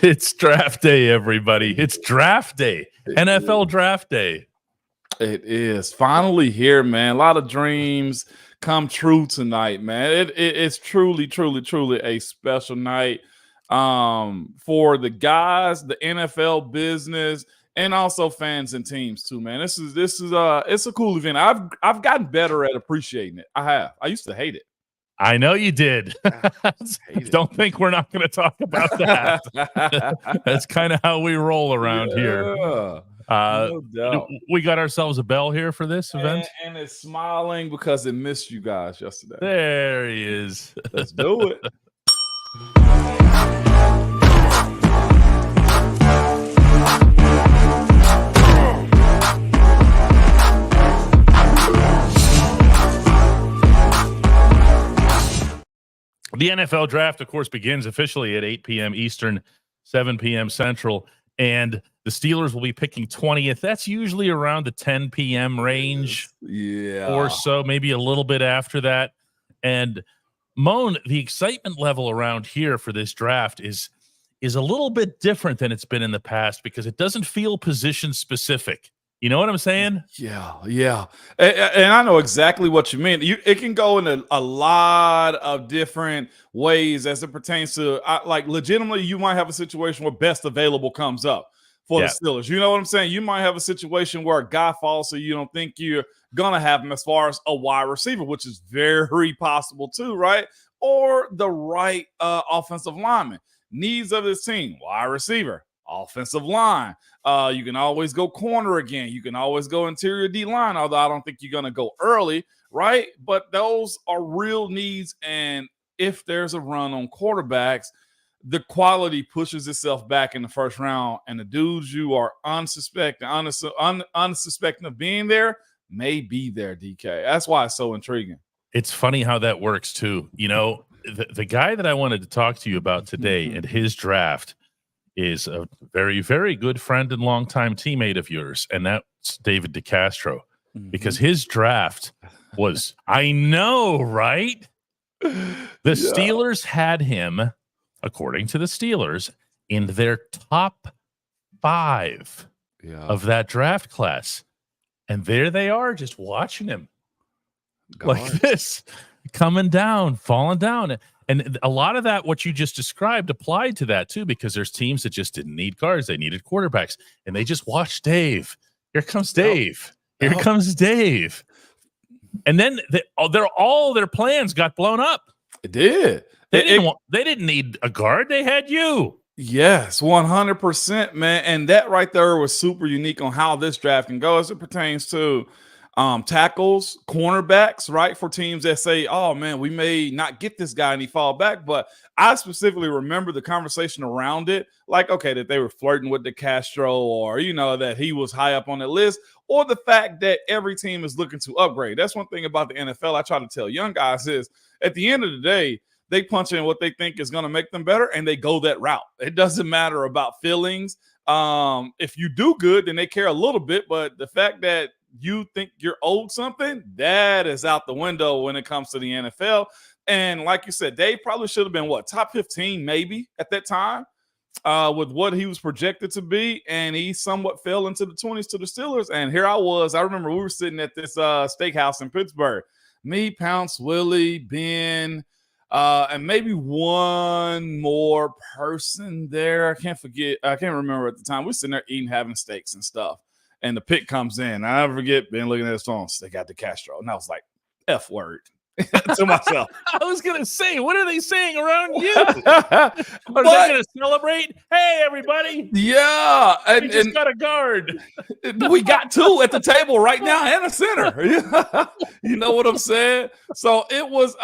It's draft day, everybody. It's draft day. NFL draft day. It is finally here, man. A lot of dreams come true tonight, man. It's truly, truly, truly a special night for the guys, the NFL business, and also fans and teams too, man. This is it's a cool event. I've gotten better at appreciating it. I have. I used to hate it. I know you did. Don't think we're not going to talk about that. That's kind of how we roll around here. No doubt. We got ourselves a bell here for this event. And it's smiling because it missed you guys yesterday. There he is. Let's do it. The NFL draft, of course, begins officially at 8 p.m. Eastern, 7 p.m. Central, and the Steelers will be picking 20th. That's usually around the 10 p.m. range, or so, maybe a little bit after that. And Moan, the excitement level around here for this draft is a little bit different than it's been in the past because it doesn't feel position specific. You know what I'm saying? Yeah. And I know exactly what you mean. It can go in a lot of different ways as it pertains to, like, legitimately, you might have a situation where best available comes up for the Steelers. You know what I'm saying? You might have a situation where a guy falls, so you don't think you're going to have him as far as a wide receiver, which is very possible too, right? Or the right offensive lineman. Needs of this team, wide receiver, offensive line. You can always go corner again. You can always go interior D-line, although I don't think you're going to go early, right? But those are real needs, and if there's a run on quarterbacks, the quality pushes itself back in the first round, and the dudes you are unsuspecting of being there may be there, DK. That's why it's so intriguing. It's funny how that works, too. You know, the guy that I wanted to talk to you about today and his draft is a very, very good friend and longtime teammate of yours, and that's David DeCastro, because his draft was, I know, right? The Steelers had him, according to the Steelers, in their top 5 of that draft class. And there they are, just watching him like this, coming down, falling down. And a lot of that, what you just described, applied to that too, because there's teams that just didn't need guards. They needed quarterbacks. And they just watched Dave. Here comes Dave. Here comes Dave. And then all their plans got blown up. It did. They didn't need a guard. They had you. Yes, 100%, man. And that right there was super unique on how this draft can go as it pertains to tackles, cornerbacks, right? For teams that say, oh man, we may not get this guy and he fall back. But I specifically remember the conversation around it, like, okay, that they were flirting with DeCastro, or, you know, that he was high up on the list, or the fact that every team is looking to upgrade. That's one thing about the NFL I try to tell young guys is, at the end of the day, they punch in what they think is going to make them better, and they go that route. It doesn't matter about feelings. If you do good, then they care a little bit. But the fact that you think you're owed something, that is out the window when it comes to the NFL. And like you said, Dave probably should have been, top 15 maybe at that time with what he was projected to be. And he somewhat fell into the 20s to the Steelers. And here I was. I remember we were sitting at this steakhouse in Pittsburgh. Me, Pounce, Willie, Ben, and maybe one more person there. I can't remember at the time. We're sitting there eating, having steaks and stuff. And the pick comes in. I never forget being looking at his phone. They got DeCastro. And I was like, F word to myself. I was going to say, what are they saying around you? Are they going to celebrate? Hey, everybody. Yeah. We just got a guard. We got 2 at the table right now and a center. You know what I'm saying? So it was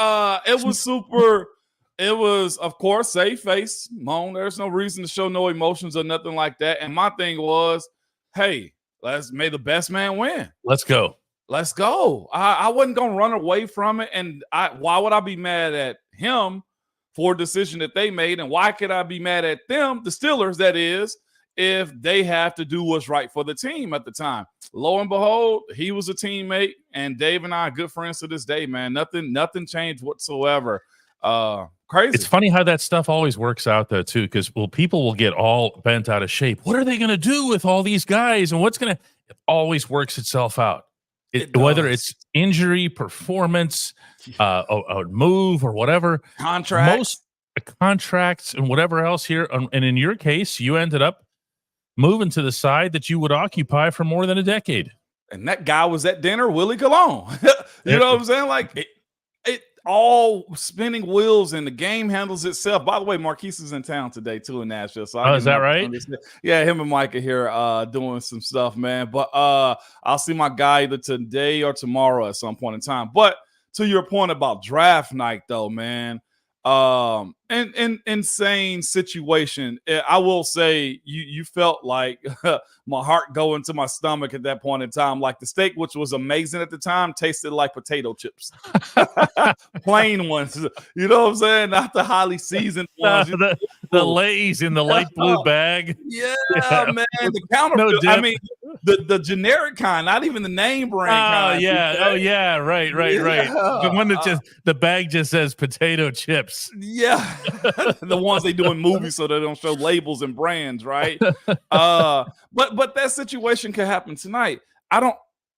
super. It was, of course, save face. Moan, there's no reason to show no emotions or nothing like that. And my thing was, hey, may the best man win. Let's go. I wasn't going to run away from it. And why would I be mad at him for a decision that they made? And why could I be mad at them, the Steelers, that is, if they have to do what's right for the team at the time? Lo and behold, he was a teammate, and Dave and I are good friends to this day, man. Nothing changed whatsoever. Crazy. It's funny how that stuff always works out though too, because people will get all bent out of shape. What are they going to do with all these guys, and it always works itself out. Whether it's injury, performance, a move, or whatever, contracts, and whatever else here. And in your case, you ended up moving to the side that you would occupy for more than a decade. And that guy was at dinner, Willie Colon. You know what I'm saying? Like it all spinning wheels, and the game handles itself. By the way, Marquise is in town today too in Nashville. So is that right? Yeah, him and Mike are here doing some stuff, man. But I'll see my guy either today or tomorrow at some point in time. But to your point about draft night, though, man, and insane situation. I will say you felt like my heart go into my stomach at that point in time. Like the steak, which was amazing at the time, tasted like potato chips, plain ones. You know what I'm saying? Not the highly seasoned ones. The Lay's in the light blue bag. Yeah, man. The counterfeit. I mean, the generic kind, not even the name brand kind. Yeah. Right. The one that just the bag just says potato chips. Yeah. The ones they do in movies so they don't show labels and brands, right? But that situation could happen tonight.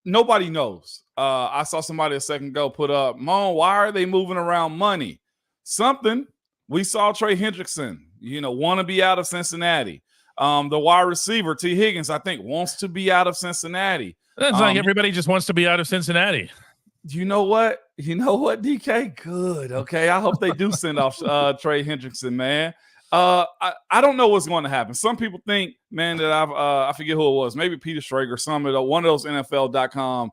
Nobody knows. I saw somebody a second ago put up, Mon, why are they moving around money? Something. We saw Trey Hendrickson, want to be out of Cincinnati. The wide receiver, T. Higgins, I think, wants to be out of Cincinnati. It's like everybody just wants to be out of Cincinnati. You know what, DK? Good. Okay. I hope they do send off Trey Hendrickson, man. I don't know what's going to happen. Some people think, man, that I forget who it was, maybe Peter Schrager, one of those NFL.com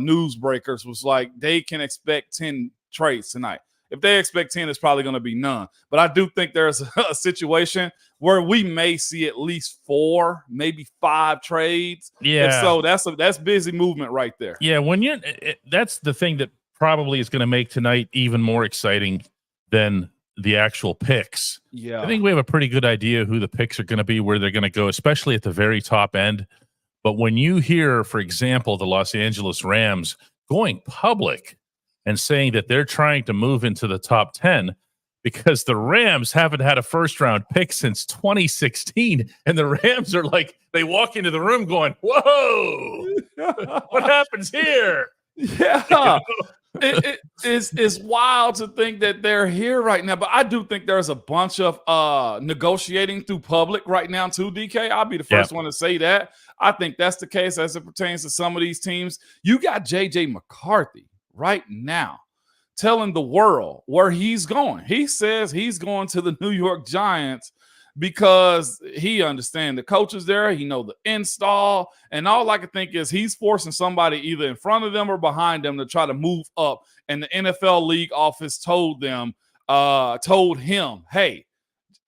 news breakers was like, they can expect 10 trades tonight. If they expect 10, it's probably going to be none. But I do think there's a situation where we may see at least 4, maybe 5 trades. Yeah. And so that's busy movement right there. Yeah. That's the thing that probably is going to make tonight even more exciting than the actual picks. Yeah. I think we have a pretty good idea who the picks are going to be, where they're going to go, especially at the very top end. But when you hear, for example, the Los Angeles Rams going public and saying that they're trying to move into the top 10 because the Rams haven't had a first-round pick since 2016, and the Rams are like, they walk into the room going, whoa, what happens here? Yeah. It's wild to think that they're here right now, but I do think there's a bunch of negotiating through public right now too, DK. I'll be the first one to say that. I think that's the case as it pertains to some of these teams. You got J.J. McCarthy right now telling the world where he's going. He says he's going to the New York Giants because he understands the coaches there. He know the install. And all I can think is he's forcing somebody either in front of them or behind them to try to move up. And the NFL league office told him, hey,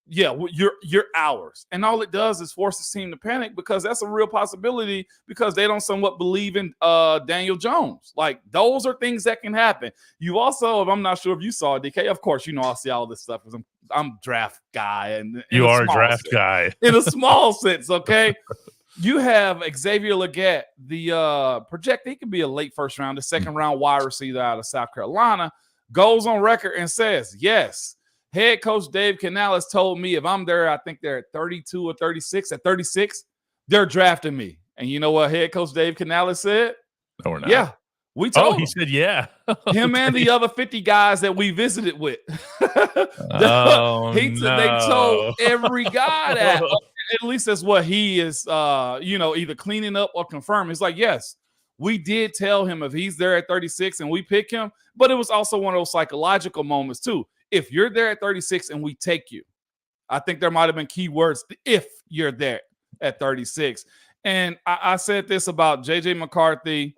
yeah, you're ours. And all it does is force the team to panic, because that's a real possibility, because they don't somewhat believe in Daniel Jones. Like, those are things that can happen. You also, I'm not sure if you saw it, DK, of course, I see all this stuff because I'm draft guy. And you are a draft guy. In a small sense, okay? You have Xavier Legette, the project, he could be a late first round, the second round wide receiver out of South Carolina, goes on record and says, yes, head coach Dave Canales told me if I'm there, I think they're at 32 or 36. At 36, they're drafting me. And you know what head coach Dave Canales said? No, we're not. Yeah, we told him. He said, yeah. Him and the other 50 guys that we visited with. They told every guy that. At least that's what he is, either cleaning up or confirming. It's like, yes, we did tell him if he's there at 36 and we pick him, but it was also one of those psychological moments too. If you're there at 36 and we take you, I think there might have been key words, if you're there at 36. And I said this about J.J. McCarthy,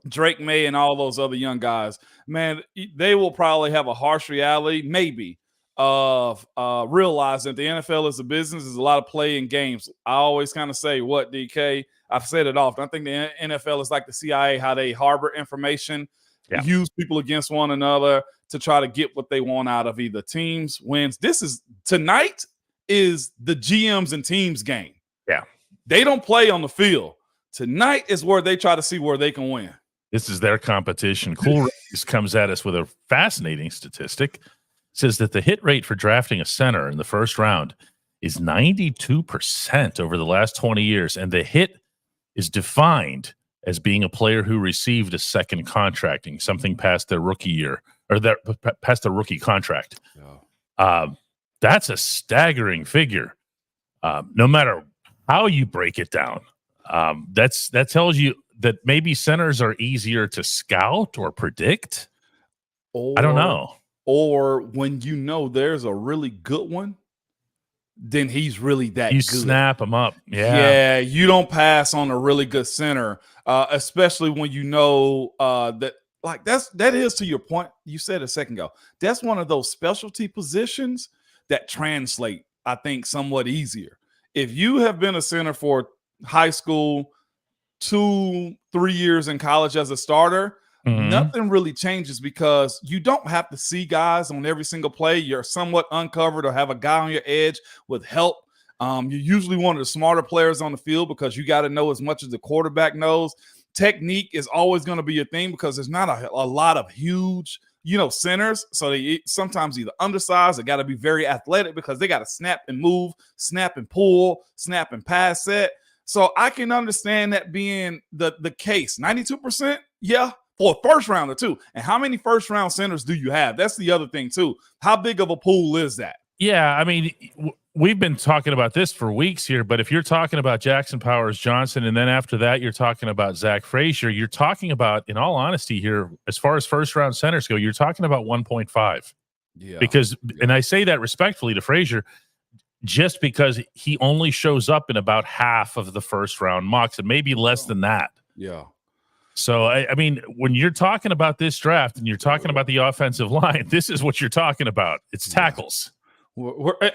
Drake May, and all those other young guys. Man, they will probably have a harsh reality, maybe, of realizing that the NFL is a business. There's a lot of play in games. I always kind of say, what, DK? I've said it often. I think the NFL is like the CIA, how they harbor information, use people against one another to try to get what they want out of either teams, wins. Tonight is the GMs and teams game. Yeah. They don't play on the field. Tonight is where they try to see where they can win. This is their competition. Cool Rays comes at us with a fascinating statistic. says that the hit rate for drafting a center in the first round is 92% over the last 20 years. And the hit is defined as being a player who received a second contracting, something past their rookie year or past their rookie contract. Yeah. That's a staggering figure. No matter how you break it down, that tells you that maybe centers are easier to scout or predict. I don't know. Or when you know there's a really good one, then he's really that you good. Snap him up. Yeah, you don't pass on a really good center, especially when you know that. Like that is, to your point, you said a second ago, that's one of those specialty positions that translate, I think, somewhat easier. If you have been a center for high school, 2-3 years in college as a starter, nothing really changes because you don't have to see guys on every single play. You're somewhat uncovered or have a guy on your edge with help. You're usually one of the smarter players on the field because you got to know as much as the quarterback knows. Technique is always going to be your thing because there's not a lot of huge, centers. So they sometimes either undersized or got to be very athletic because they got to snap and move, snap and pull, snap and pass set. So I can understand that being the case. 92%, yeah, for a first rounder too. And how many first round centers do you have? That's the other thing too. How big of a pool is that? Yeah, I mean, we've been talking about this for weeks here, but if you're talking about Jackson Powers Johnson, and then after that, you're talking about Zach Frazier, you're talking about, in all honesty here, as far as first round centers go, you're talking about 1.5. Yeah. Because, and I say that respectfully to Frazier, just because he only shows up in about half of the first round mocks, and maybe less than that. Yeah. So, I mean, when you're talking about this draft and you're talking about the offensive line, this is what you're talking about. It's tackles.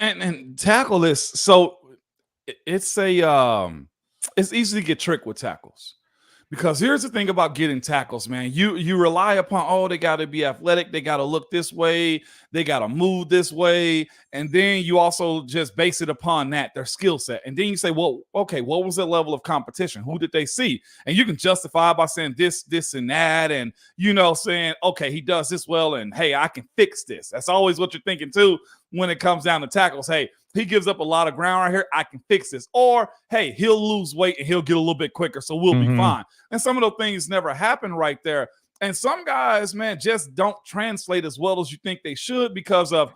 And tackle is so it's easy to get tricked with tackles because here's the thing about getting tackles, man. You rely upon, they got to be athletic, they got to look this way, they got to move this way, and then you also just base it upon that, their skill set, and then you say, well, okay, what was the level of competition? Who did they see? And you can justify by saying this and that, and saying, okay, he does this well, and hey, I can fix this. That's always what you're thinking too when it comes down to tackles. Hey, he gives up a lot of ground right here, I can fix this. Or, hey, he'll lose weight and he'll get a little bit quicker, so we'll be fine. And some of those things never happen right there. And some guys, man, just don't translate as well as you think they should because of,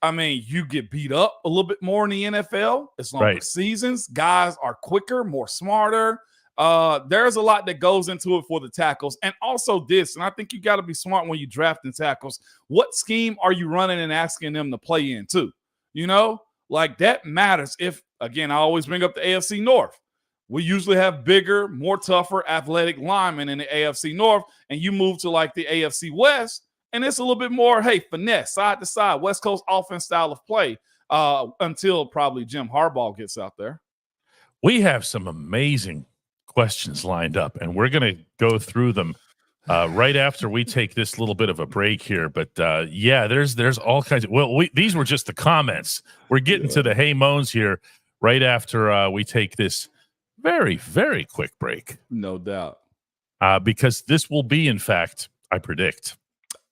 you get beat up a little bit more in the NFL. It's longer seasons. Guys are quicker, more smarter. There's a lot that goes into it for the tackles. And also this, and I think you got to be smart when you drafting tackles. What scheme are you running and asking them to play in too? Like that matters. If, again, I always bring up the AFC North. We usually have bigger, more tougher, athletic linemen in the AFC North, and you move to like the AFC West, and it's a little bit more, finesse, side to side, West Coast offense style of play until probably Jim Harbaugh gets out there. We have some amazing questions lined up, and we're going to go through them right after we take this little bit of a break here. But there's all kinds of, these were just the comments. We're getting to the hey moans here right after we take this very, very quick break. No doubt. Because this will be, in fact, I predict,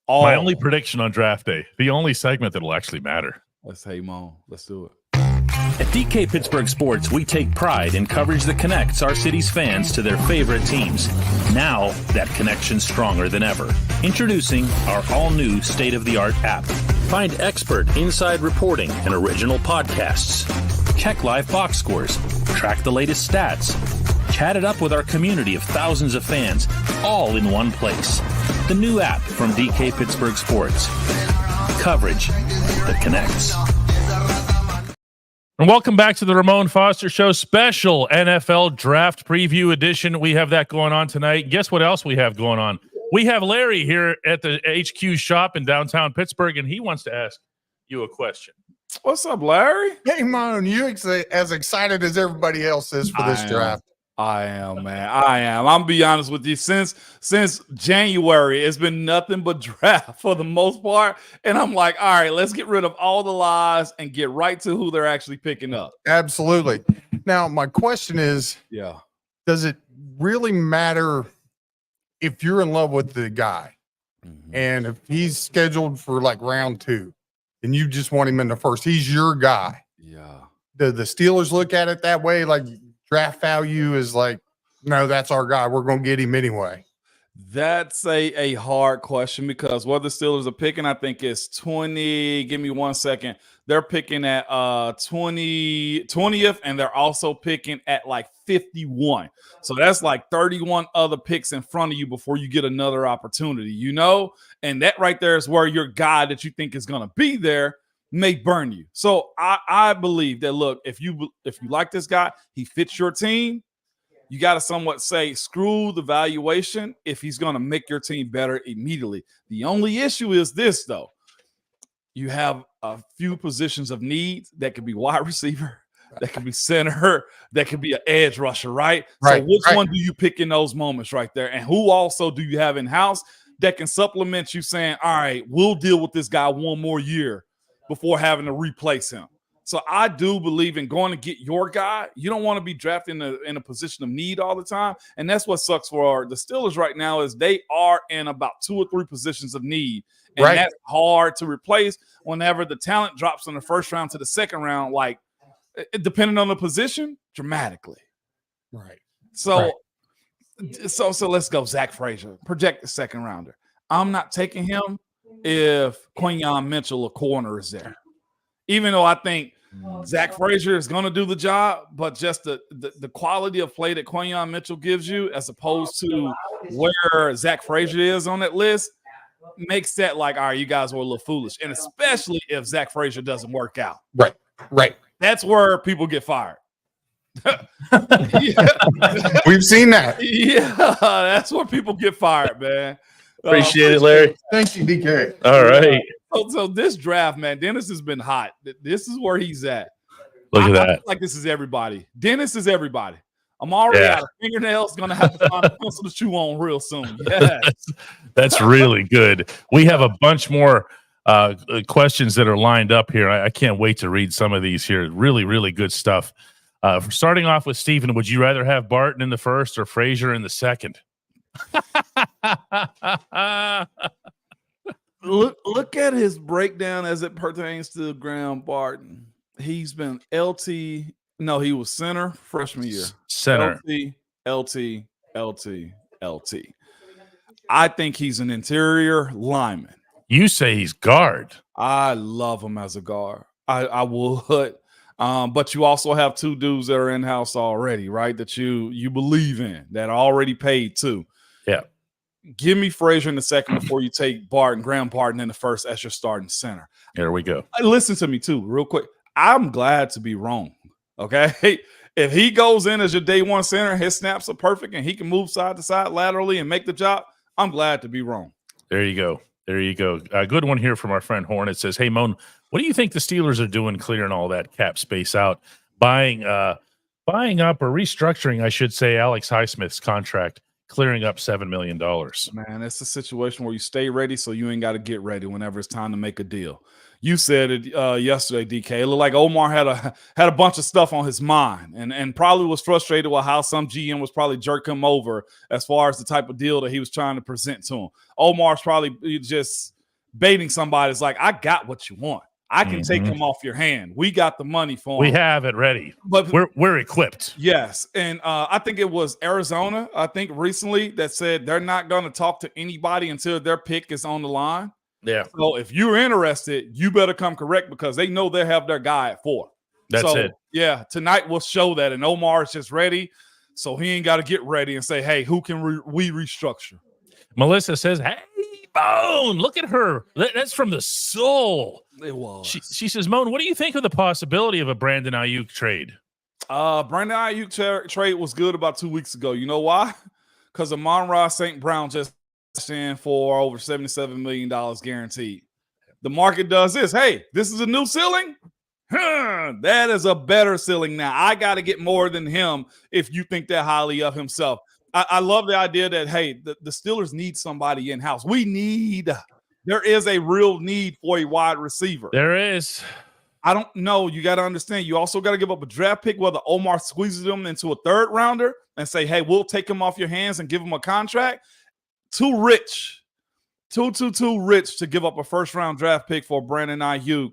my only prediction on draft day, the only segment that will actually matter. Let's hey moan. Let's do it. At DK Pittsburgh Sports, we take pride in coverage that connects our city's fans to their favorite teams. Now, that connection's stronger than ever. Introducing our all-new state-of-the-art app. Find expert inside reporting and original podcasts. Check live box scores. Track the latest stats. Chat it up with our community of thousands of fans, all in one place. The new app from DK Pittsburgh Sports. Coverage that connects. And welcome back to the Ramon Foster Show special NFL Draft Preview Edition. We have that going on tonight. Guess what else we have going on? We have Larry here at the HQ shop in downtown Pittsburgh, and he wants to ask you a question. What's up, Larry? Hey, Mon, you as excited as everybody else is for this draft? I am, man. I am. I'm gonna be honest with you. Since January, it's been nothing but draft for the most part. And I'm like, all right, let's get rid of all the lies and get right to who they're actually picking up. Absolutely. Now, my question is, does it really matter if you're in love with the guy and if he's scheduled for like round 2? and you just want him in the first. He's your guy. Yeah. The Steelers look at it that way, like draft value is like, no, that's our guy. We're going to get him anyway. That's a hard question because what the Steelers are picking, I think it's 20. Give me 1 second. They're picking at 20th, and they're also picking at like 51. So that's like 31 other picks in front of you before you get another opportunity, you know? And that right there is where your guy that you think is going to be there may burn you. So I believe that, look, if you like this guy, he fits your team, you got to somewhat say, screw the valuation if he's going to make your team better immediately. The only issue is this, though. You have a few positions of need that could be wide receiver, that could be center, that could be an edge rusher, right? So which one do you pick in those moments right there? And who also do you have in-house that can supplement you saying, all right, we'll deal with this guy one more year before having to replace him? So I do believe in going to get your guy. You don't want to be drafted in a position of need all the time. And that's what sucks for the Steelers right now is they are in about 2 or 3 positions of need. And that's hard to replace whenever the talent drops from the first round to the second round, like depending on the position, dramatically. Right. So let's go Zach Frazier, projected second rounder. I'm not taking him if Quinyon Mitchell, a corner, is there. Even though I think Zach Frazier is going to do the job, but just the quality of play that Quinyon Mitchell gives you as opposed to where Zach Frazier is on that list makes that like, all right, you guys were a little foolish. And especially if Zach Frazier doesn't work out. Right. That's where people get fired. We've seen that. Yeah, that's where people get fired, man. Appreciate it, Larry. Thank you, DK. All right. So this draft, man, Dennis has been hot. This is where he's at. Look at that. I feel like this is everybody. Dennis is everybody. I'm already out of fingernails. Going to have to find a pencil to chew on real soon. Yes. That's really good. We have a bunch more questions that are lined up here. I can't wait to read some of these here. Really, really good stuff. Starting off with Stephen, would you rather have Barton in the first or Frazier in the second? Look at his breakdown as it pertains to Graham Barton. He's been LT. No, he was center freshman year. Center. LT. I think he's an interior lineman. You say he's guard. I love him as a guard. I would. But you also have 2 dudes that are in-house already, right? That you believe in, that are already paid too. Yeah. Give me Frazier in the second before you take Graham Barton in the first as your starting center. There we go. Listen to me too, real quick. I'm glad to be wrong. Okay. If he goes in as your day one center, his snaps are perfect and he can move side to side laterally and make the job, I'm glad to be wrong. There you go. A good one here from our friend Horn. It says, hey, Moan, what do you think the Steelers are doing clearing all that cap space out, buying up or restructuring, I should say, Alex Highsmith's contract, clearing up $7 million? Man, it's a situation where you stay ready so you ain't got to get ready whenever it's time to make a deal. You said it yesterday, DK. It looked like Omar had a bunch of stuff on his mind and probably was frustrated with how some GM was probably jerking him over as far as the type of deal that he was trying to present to him. Omar's probably just baiting somebody. It's like, I got what you want. I can take him off your hand. We got the money for him. We have it ready. But we're equipped. Yes. And I think it was Arizona, I think recently, that said they're not going to talk to anybody until their pick is on the line. Yeah. So if you're interested, you better come correct because they know they have their guy at 4. That's it. Yeah, tonight will show that. And Omar is just ready. So he ain't got to get ready and say, hey, who can we restructure? Melissa says, hey, Moan, look at her. That's from the soul. It was. She says, Moan, what do you think of the possibility of a Brandon Ayuk trade? Brandon Ayuk trade was good about 2 weeks ago. You know why? Because Amon-Ra St. Brown just in for over $77 million guaranteed. The market does this. Hey, this is a new ceiling. That is a better ceiling now. I got to get more than him if you think that highly of himself. I love the idea that, hey, the Steelers need somebody in-house. There is a real need for a wide receiver. There is. I don't know. You got to understand. You also got to give up a draft pick, whether Omar squeezes them into a third rounder and say, hey, we'll take him off your hands and give him a contract. Too rich to give up a first-round draft pick for Brandon Ayuk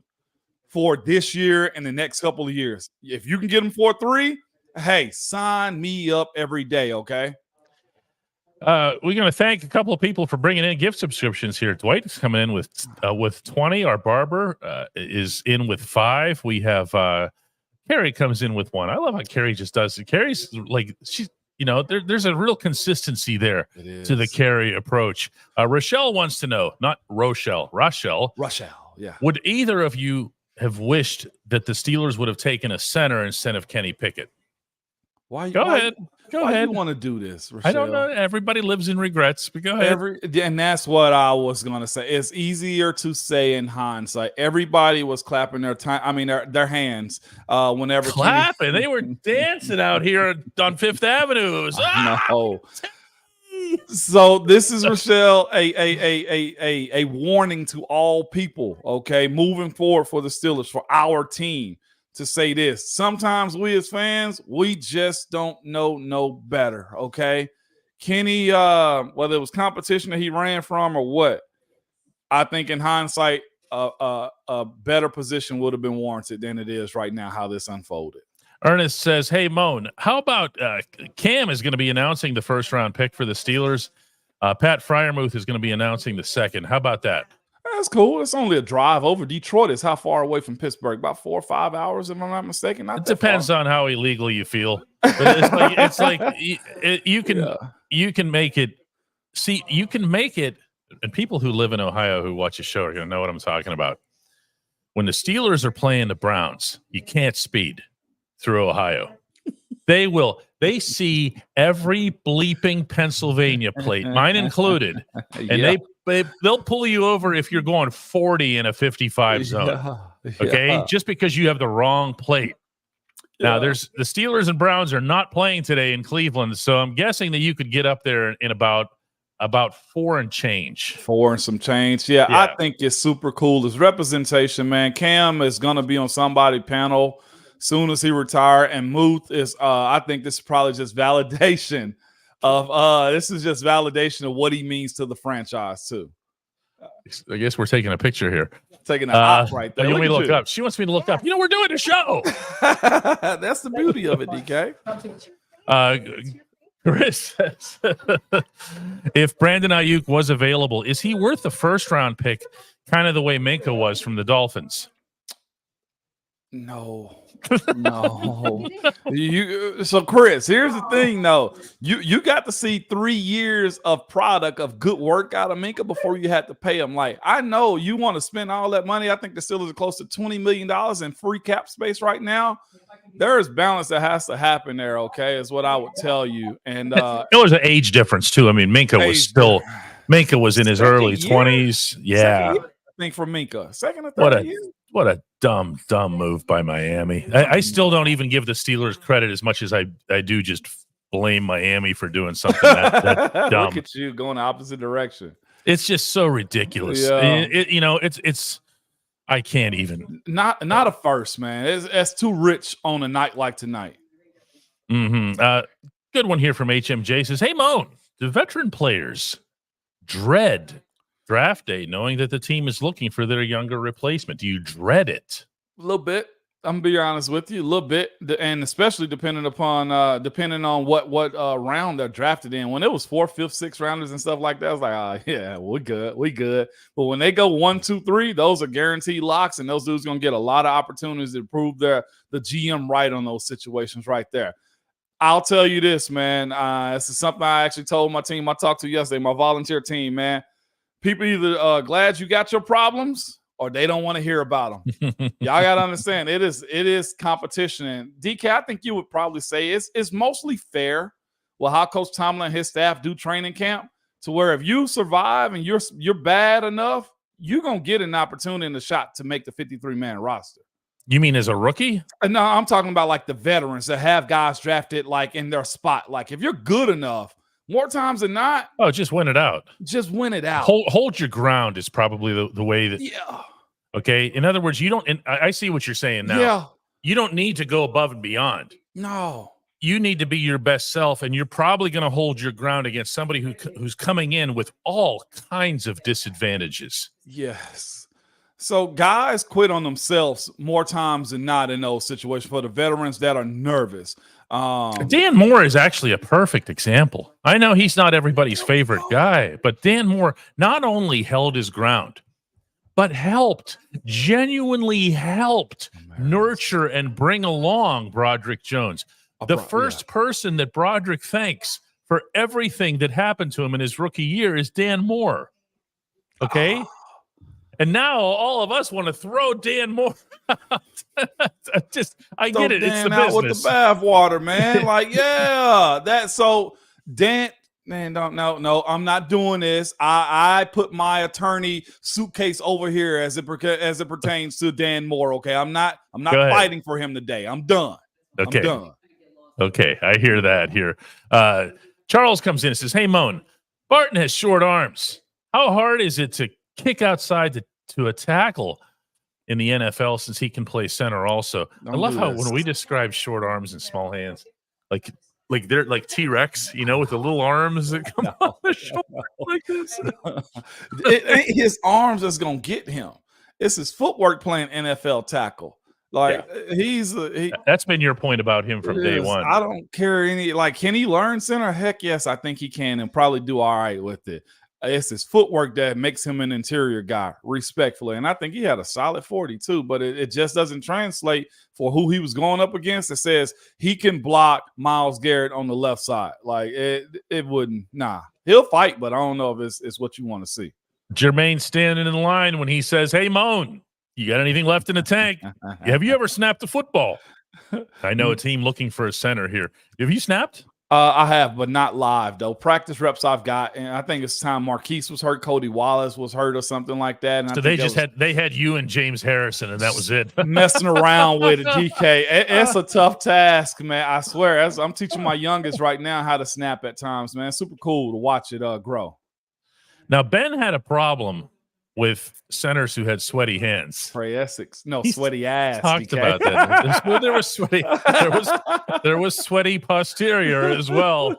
for this year and the next couple of years. If you can get him for 3, hey, sign me up every day, okay? We're going to thank a couple of people for bringing in gift subscriptions here. Dwight is coming in with 20. Our barber is in with 5. We have Carrie comes in with 1. I love how Carrie just does it. Carrie's like she's there's a real consistency there to the Carrie approach. Rochelle wants to know, not Rochelle, yeah. Would either of you have wished that the Steelers would have taken a center instead of Kenny Pickett? Go ahead. Why you want to do this, Rochelle? I don't know. Everybody lives in regrets, but go ahead. And that's what I was going to say. It's easier to say in hindsight. Everybody was clapping their hands whenever clapping. They were dancing out here on Fifth Avenue. It was, no. So this is, Rochelle, a warning to all people, okay, moving forward for the Steelers, for our team, to say this. Sometimes we as fans, we just don't know no better, okay? Kenny, whether it was competition that he ran from or what, I think in hindsight, a better position would have been warranted than it is right now, how this unfolded. Ernest says, hey, Moan, how about Cam is going to be announcing the first-round pick for the Steelers. Pat Freiermuth is going to be announcing the second. How about that? That's cool. It's only a drive over. Detroit is how far away from Pittsburgh? About 4 or 5 hours, if I'm not mistaken. It depends on how illegal you feel. But you can make it. See, you can make it. And people who live in Ohio who watch the show are going to know what I'm talking about. When the Steelers are playing the Browns, you can't speed through Ohio. They see every bleeping Pennsylvania plate, mine included, and they'll pull you over if you're going 40 in a 55 zone. Okay, just because you have the wrong plate. Now, the Steelers and Browns are not playing today in Cleveland, so I'm guessing that you could get up there in about 4 and change. 4 and some change. Yeah, I think it's super cool. It's representation, man. Cam is going to be on somebody's panel soon as he retired, and Muth is I think this is probably just validation of what he means to the franchise too. I guess we're taking a picture here. Taking a hop right there. You want me to look up? She wants me to look up. We're doing a show. That's the beauty of it, DK. Chris says, if Brandon Ayuk was available, is he worth the first-round pick, kind of the way Minka was from the Dolphins? No. So Chris, here's the thing though. You got to see 3 years of product of good work out of Minka before you had to pay him. Like, I know you want to spend all that money. I think the Steelers are close to $20 million in free cap space right now. There is balance that has to happen there, okay, is what I would tell you. And there was an age difference too. I mean, Minka was in his early 20s. Yeah. I think for Minka. Second or third year. What a dumb move by Miami. I still don't even give the Steelers credit as much as I do just blame Miami for doing something that dumb. Look at you going the opposite direction. It's just so ridiculous. Yeah. It's I can't even. Not a first, man. It's too rich on a night like tonight. Mm-hmm. Good one here from HMJ says, hey, Moan, do veteran players dread draft day, knowing that the team is looking for their younger replacement? Do you dread it? A little bit. I'm gonna be honest with you, a little bit, and especially depending on what round they're drafted in. When it was 4th, 5th, 6th rounders and stuff like that, I was like, yeah, we good. But when they go 1, 2, 3, those are guaranteed locks, and those dudes gonna get a lot of opportunities to prove the GM right on those situations right there. I'll tell you this, man. This is something I actually told my team I talked to yesterday, my volunteer team, man. People either glad you got your problems or they don't want to hear about them. Y'all got to understand, it is competition. And DK, I think you would probably say it's mostly fair with how Coach Tomlin and his staff do training camp, to where if you survive and you're bad enough, you're going to get an opportunity and a shot to make the 53-man roster. You mean as a rookie? No, I'm talking about like the veterans that have guys drafted like in their spot. Like if you're good enough, more times than not. Oh, just win it out. Just win it out. Hold your ground is probably the way that. Yeah. Okay. In other words, you don't. And I see what you're saying now. Yeah. You don't need to go above and beyond. No. You need to be your best self, and you're probably going to hold your ground against somebody who's coming in with all kinds of disadvantages. Yes. So guys quit on themselves more times than not in those situations for the veterans that are nervous. Dan Moore is actually a perfect example. I know he's not everybody's favorite guy, but Dan Moore not only held his ground, but genuinely helped nurture and bring along Broderick Jones. The first person that Broderick thanks for everything that happened to him in his rookie year is Dan Moore. Okay? And now all of us want to throw Dan Moore out. I get it. It's the out business. With the bathwater, man. Like, yeah. Dan, man, no, I'm not doing this. I put my attorney suitcase over here as it pertains to Dan Moore. Okay, I'm not fighting for him today. I'm done. Okay. I'm done. Okay, I hear that here. Charles comes in and says, "Hey, Moan, Barton has short arms. How hard is it to kick outside to a tackle in the NFL since he can play center also?" I love how when we describe short arms and small hands, like they're like T-Rex, with the little arms that come on the shoulder like this. It ain't his arms that's gonna get him. It's his footwork playing NFL tackle. That's been your point about him from day one. I don't care can he learn center? Heck yes, I think he can and probably do all right with it. It's his footwork that makes him an interior guy, respectfully. And I think he had a solid 40 too, but it just doesn't translate for who he was going up against. It says he can block Myles Garrett on the left side. Like it wouldn't. Nah, he'll fight, but I don't know if it's what you want to see. Jermaine's standing in line when he says, "Hey, Moan, you got anything left in the tank? Have you ever snapped a football?" I know a team looking for a center here. Have you snapped? I have, but not live though. Practice reps I've got, and I think it's time Marquise was hurt, Cody Wallace was hurt, or something like that. And so they had you and James Harrison, and that was it. Messing around with it, DK. It's a tough task, man. I swear. I'm teaching my youngest right now how to snap at times, man. Super cool to watch it grow. Now Ben had a problem with centers who had sweaty hands. Trey Essex. No, sweaty ass. Talked DK. about that. There was sweaty. There was sweaty posterior as well.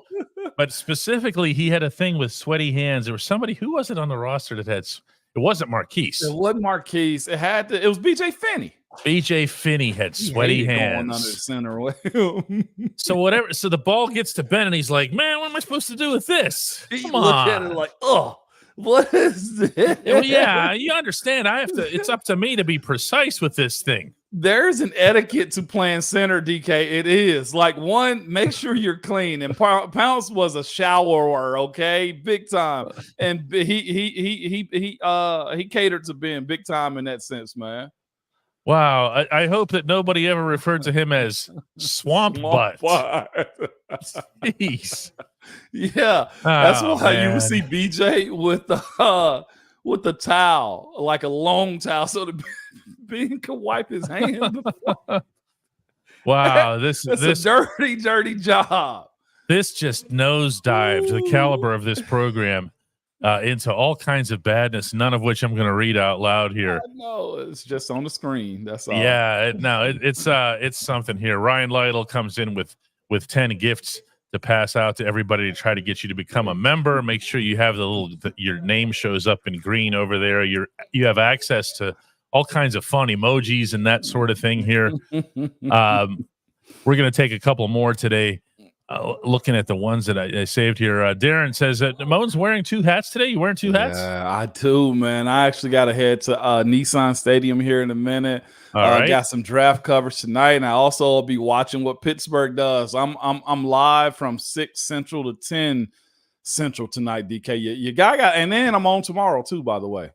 But specifically, he had a thing with sweaty hands. There was somebody, who was it on the roster that had? It wasn't Marquise. It wasn't Marquise. It was BJ Finney. BJ Finney had sweaty hands. Going under the center. So whatever. So the ball gets to Ben, and he's like, "Man, what am I supposed to do with this?" Come on. Look at it like, oh. What is this? Well, yeah, you understand. It's up to me to be precise with this thing. There's an etiquette to playing center, DK. It is like, one, make sure you're clean. And Pounce was a showerer, okay, big time. And he catered to Ben big time in that sense, man. Wow, I hope that nobody ever referred to him as swamp butt. Jeez. Yeah, that's why you would see BJ with the towel, like a long towel, so that Ben could wipe his hand. Wow, this a dirty job. This just nosedived the caliber of this program into all kinds of badness, none of which I'm going to read out loud here. No, it's just on the screen. That's all. Yeah, it's something here. Ryan Lytle comes in with 10 gifts to pass out to everybody to try to get you to become a member. Make sure you have your name shows up in green over there. You have access to all kinds of fun emojis and that sort of thing here. We're going to take a couple more today. Looking at the ones that I saved here, Darren says that Moan's wearing two hats today. You wearing two hats? Yeah, I do, man. I actually got to head to Nissan Stadium here in a minute. I got some draft coverage tonight, and I also will be watching what Pittsburgh does. I'm live from 6 Central to 10 Central tonight, DK. You got, and then I'm on tomorrow too, by the way.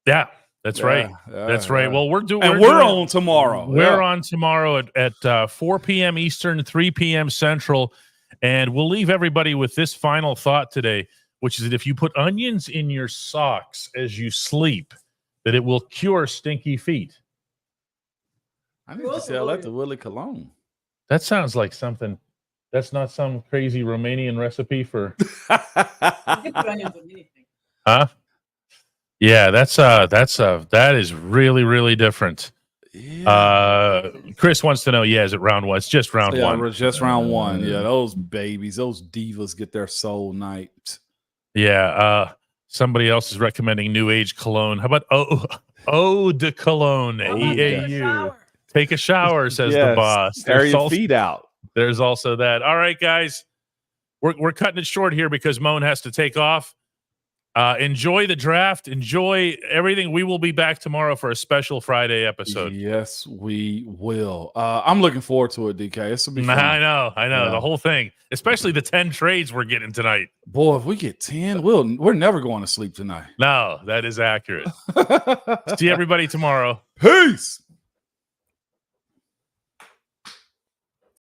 Yeah. That's right. That's right. Well, we're on tomorrow. We're on tomorrow at 4 p.m. Eastern, 3 p.m. Central, and we'll leave everybody with this final thought today, which is that if you put onions in your socks as you sleep, that it will cure stinky feet. I need to sell that to Willie Colon. That sounds like something. That's not some crazy Romanian recipe for. Huh? Yeah, that is really, really different. Yeah. Chris wants to know, is it round one? It's just round one. Just round one. Yeah, those babies, those divas get their soul night. Yeah. Somebody else is recommending New Age cologne. How about Eau de Cologne, EAU. Take a shower, says the boss. Air your feet out. There's also that. All right, guys. We're cutting it short here because Moan has to take off. Enjoy the draft. Enjoy everything. We will be back tomorrow for a special Friday episode. Yes, we will. I'm looking forward to it, DK. This will be fun. I know. Yeah. The whole thing, especially the 10 trades we're getting tonight. Boy, if we get 10, we're never going to sleep tonight. No, that is accurate. See everybody tomorrow. Peace.